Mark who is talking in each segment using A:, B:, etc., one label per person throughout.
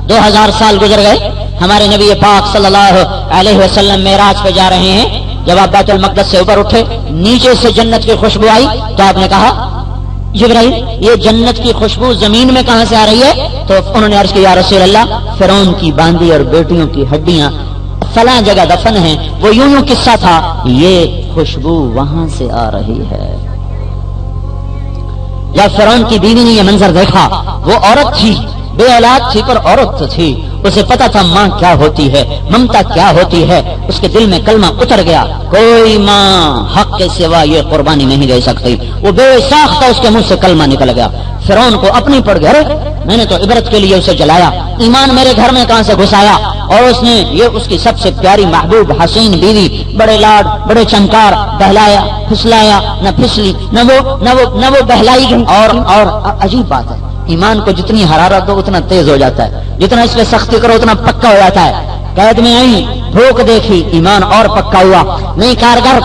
A: 2000 سال گزر گئے، ہمارے نبی پاک صلی اللہ علیہ وسلم معراج پہ جا رہے ہیں، جب آپ بیت المقدس سے اوپر اٹھے نیچے سے جنت کی خوشبو آئی تو آپ نے کہا جبرائیل یہ جنت کی خوشبو زمین میں کہاں سے آ رہی ہے؟ تو انہوں نے عرض کیا یا رسول اللہ فرعون کی باندی اور بیٹیوں کی ہڈیاں فلاں جگہ دفن ہیں، وہ یوں قصہ تھا، یہ خوشبو وہاں سے آ رہی ہے۔ یا فرعون کی بیوی نے یہ منظر دیکھا، وہ عورت تھی، بے اولاد تھی پر عورت تھی، اسے پتا تھا ماں کیا ہوتی ہے، ممتا کیا ہوتی ہے، اس کے دل میں کلمہ اتر گیا، کوئی ماں حق کے سوا یہ قربانی نہیں دے سکتی، وہ بے ساختہ اس کے منہ سے کلمہ نکل گیا۔ فرعون کو اپنی پڑ گیا، میں نے تو عبرت کے لیے اسے جلایا، ایمان میرے گھر میں کہاں سے گھسایا، اور اس نے یہ اس کی سب سے پیاری محبوب حسین بیوی بڑے لاڈ بڑے چمکار بہلایا پھسلایا، نہ پھسلی نہ وہ بہلائی گئی۔ اور عجیب بات ہے، ایمان کو جتنی حرارت دو اتنا تیز ہو جاتا ہے، جتنا اس پہ سختی کرو اتنا پکا ہو جاتا ہے۔ قید میں آئی بھوک دیکھی ایمان اور پکا ہوا، نہیں کارگر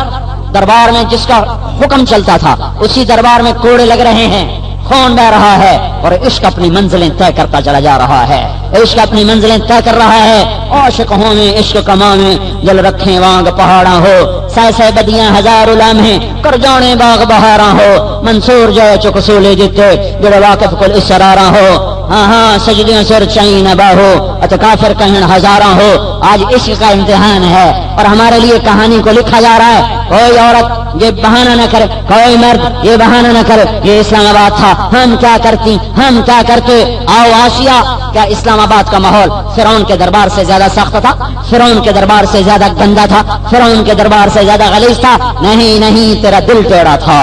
A: دربار میں جس کا حکم چلتا تھا اسی دربار میں کوڑے لگ رہے ہیں، خون بہ رہا ہے، اور عشق اپنی منزلیں طے کرتا چلا جا رہا ہے، عشق اپنی منزلیں طے کر رہا ہے۔ عاشق ہوں میں عشق کما میں جل رکھیں وانگ پہاڑاں ہو، سہ سہ بدیاں ہزار لمحے کر جانے باغ بہاراں ہو، منصور جائے چک سولے جتے جڑ واقف کل اسراراں ہو، ہاں ہاں سجدیاں سر چین باہو ات کافر کہن ہزاراں ہو۔ آج عشق کا امتحان ہے اور ہمارے لیے کہانی کو لکھا جا رہا ہے۔ کوئی عورت یہ بہانہ نہ کرے، کوئی مرد یہ بہانہ نہ کرے یہ اسلام آباد تھا، ہم کیا کرتی ہم کیا کرتے۔ آؤ آسیہ، کیا اسلام آباد کا ماحول فرعون کے دربار سے زیادہ سخت تھا؟ فرعون کے دربار سے زیادہ گندا تھا؟ فرعون کے دربار سے زیادہ غلیظ تھا؟ نہیں نہیں، تیرا دل ٹیڑھا تھا،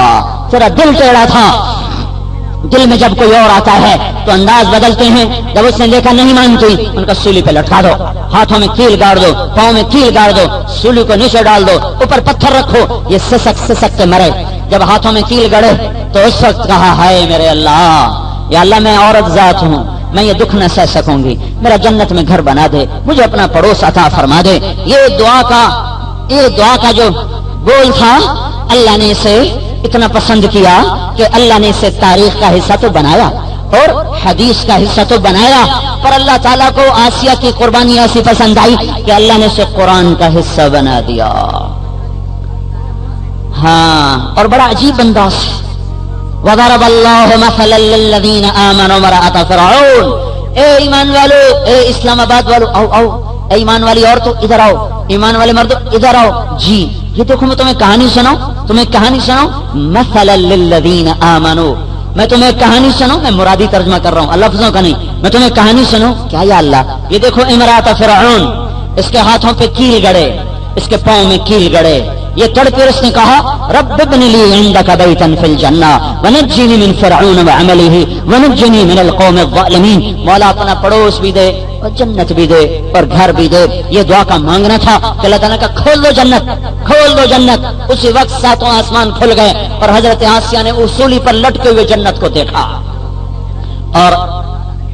A: تیرا دل ٹیڑھا تھا۔ دل میں جب کوئی اور آتا ہے تو انداز بدلتے ہیں، جب اس نے دیکھا نہیں مانتی ان کا سولی پہ لٹکا دو، ہاتھوں میں کیل گاڑ دو، پاؤں میں کیل گاڑ دو، سولی کو نیچے ڈال دو، اوپر پتھر رکھو، یہ سسک سسک کے مرے۔ جب ہاتھوں میں کیل گڑے تو اس وقت کہا ہائے میرے اللہ، یا اللہ میں عورت ذات ہوں، میں یہ دکھ نہ سہ سکوں گی، میرا جنت میں گھر بنا دے، مجھے اپنا پڑوس عطا فرما دے۔ یہ دعا کا جو گول تھا اللہ نے اسے اتنا پسند کیا کہ اللہ نے اسے تاریخ کا حصہ تو بنایا اور حدیث کا حصہ تو بنایا، پر اللہ تعالیٰ کو آسیہ کی قربانی ایسی پسند آئی کہ اللہ نے اسے قرآن کا حصہ بنا دیا۔ ہاں، اور بڑا عجیب انداز، وَضَرَبَ اللَّهُ مَثَلًا لِّلَّذِينَ آمَنُوا امْرَأَتَ فِرْعَوْنَ۔ اے ایمان والو، اے اسلام آباد والو، آؤ، اے ایمان والی عورتوں ادھر آؤ، ایمان والے مردوں ادھر آؤ۔ جی یہ دیکھو میں تمہیں کہانی سناؤں، مثلا للذین آمنوا، میں تمہیں کہانی سناؤں، میں مرادی ترجمہ کر رہا ہوں لفظوں کا نہیں، میں تمہیں کہانی سناؤں کیا یا اللہ؟ یہ دیکھو امرأۃ فرعون، اس کے ہاتھوں پہ کیل گڑے، اس کے پاؤں میں کیل گڑے، یہ تڑ کر اس نے کہا رب ابن لی عندک بیتا فی الجنہ ونجنی من فرعون وعملہ ونجنی من القوم الظالمین۔ مولا اپنا پڑوس بھی دے اور جنت بھی دے اور گھر بھی دے۔ یہ دعا کا مانگنا تھا کہ اللہ تعالیٰ کا کھول دو جنت، کھول دو جنت۔ اسی وقت ساتوں آسمان کھل گئے اور حضرت آسیہ نے اصولی پر لٹکے ہوئے جنت کو دیکھا اور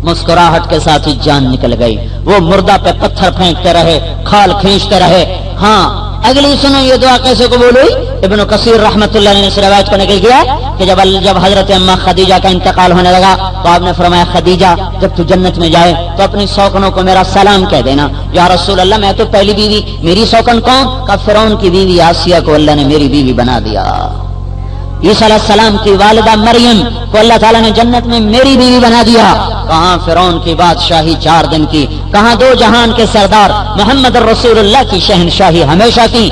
A: مسکراہٹ کے ساتھ ہی جان نکل گئی۔ وہ مردہ پہ پتھر پھینکتے رہے، کھال کھینچتے رہے۔ ہاں اگلی سنو یہ دعا کیسے قبول ہوئی؟ ابن کثیر رحمۃ اللہ نے اس روایت کو نقل کیا کہ جب حضرت اماں خدیجہ کا انتقال ہونے لگا تو آپ نے فرمایا خدیجہ جب تو جنت میں جائے تو اپنی سوکنوں کو میرا سلام کہہ دینا۔ یا رسول اللہ میں تو پہلی بیوی، میری سوکن کون؟ کہ فرعون کی بیوی آسیہ کو اللہ نے میری بیوی بنا دیا۔ عیسیٰ علیہ السلام کی والدہ مریم کو اللہ تعالیٰ نے جنت میں میری بیوی بنا دیا۔ کہاں فرعون کی بادشاہی 4 دن کی، کہاں 2 جہان کے سردار محمد الرسول اللہ کی شہنشاہی ہمیشہ کی۔